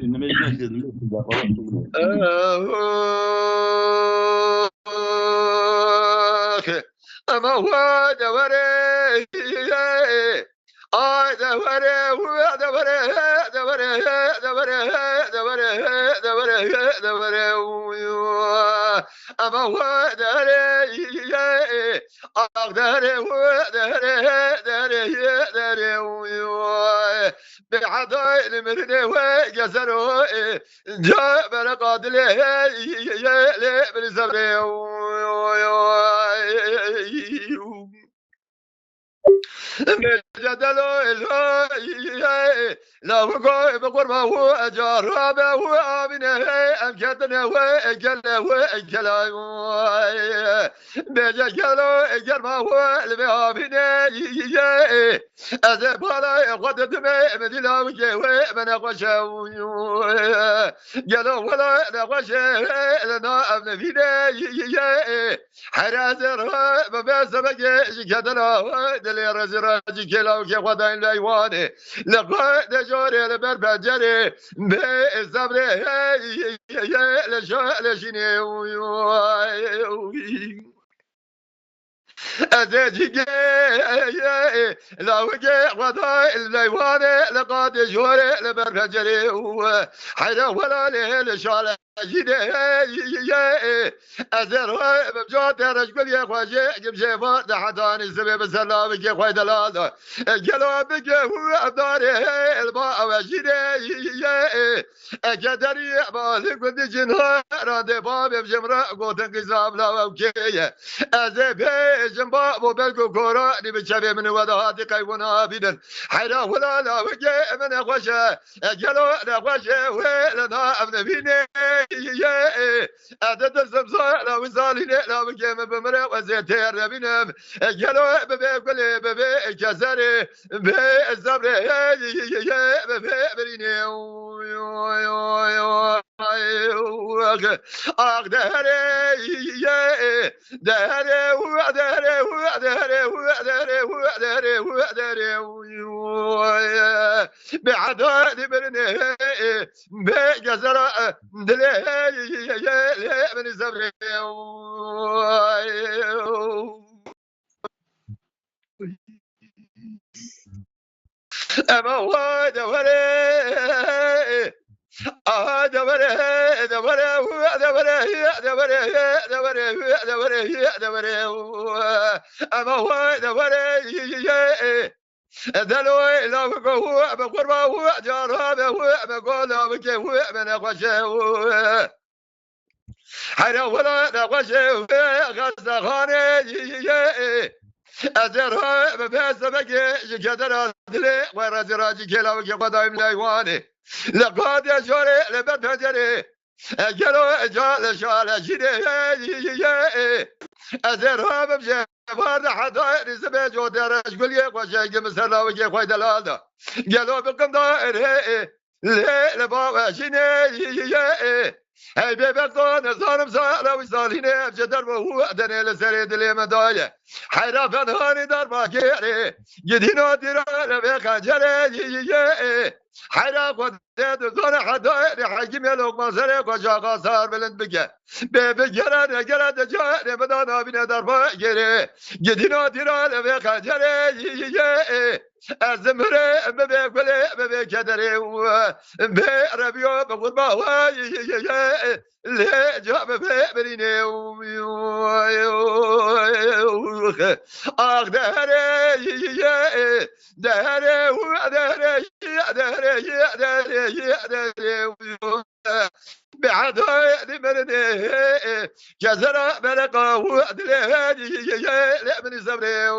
dinlemeyi nasıl dinliyorsun? Falan çok أما هو دوري آي دوري هو دوري دوري دوري دوري دوري دوري أما هو دوري أقدر هو دوري دوري دوري بعضي المرني وجزروا جاب قاتله من زبري جدلوا لا وقوي بقربه وجربه وامنه امكتنه وجله وجله بجلوا جربه والبامنه ازبالا قدت مديلا وجه من قشو جلوا ولا نقش لنا ابن فينا حرازر بسبق جدنا دلي رزراج كلاو كي خداين لايواني لقد جوري البربجري بالصبر لشيني أزيجي لا وجه وضاء اللايواني لقد جوري البربجري حيدا ولا ليل شالي أزر بجوت رجل يا خواجه جمشي فرد حداني سبب السلام كي خوي دلال قالوا بك هو داري الماء وجيني قدري مالك ودي جنها راندي باب بجمرة قوتن قزام لا وكي أزر بجنبا وبلقو كوراني بشبه من وضعاتي قيونا بيدن حيرا ولا لا وجه من خوشه قالوا لا خوشه ولنا ابن بيني أدت الزمزار لا وزالين لا وجيم بمرة وزيتير ربينم جلو ببي كل ببي كسري بالزبر ببي بريني أخ دهري دهري ودهري ودهري ودهري ودهري ودهري بعداد برني بجزرة دلي من الزبر أما هو دوري دوري دوري دوري دوري دوري دوري أما هو دوري دلوي لا بقوة بقربة جارها بقولها بكيف من أخشه حنا ولا نخشه غزخاني أزرها بس بقي جدنا دلي ورزراجي كلا وكي قدايم لايواني لقد يجري لبتجري قالوا جال شال جدي أزرها بمشي فرد حدا نسبة جودة رجل يقوى مسلا وكي خوي دلالا قالوا بكم دائر لا بابا جيني هاي بيبقون صارم سالا وصالين بجدر وهو أدنى لسريد اللي مدايا حيرا فنهاني دار باكيري جدينو ديرا بخجري حيرا قد زون حدا حكيم يلوك مصري وجاقا صار بلند بكا بجرا نجرا دجا مدانا بنا دار باكيري جدينو ديرا بخجري الزمرة ببيكولي ببيكدري بربيو بقربا اللي جاب ببريني أخ دهري دهري دهري دهري دهري بعد مرني جزرة ملقا ودلي من الزمري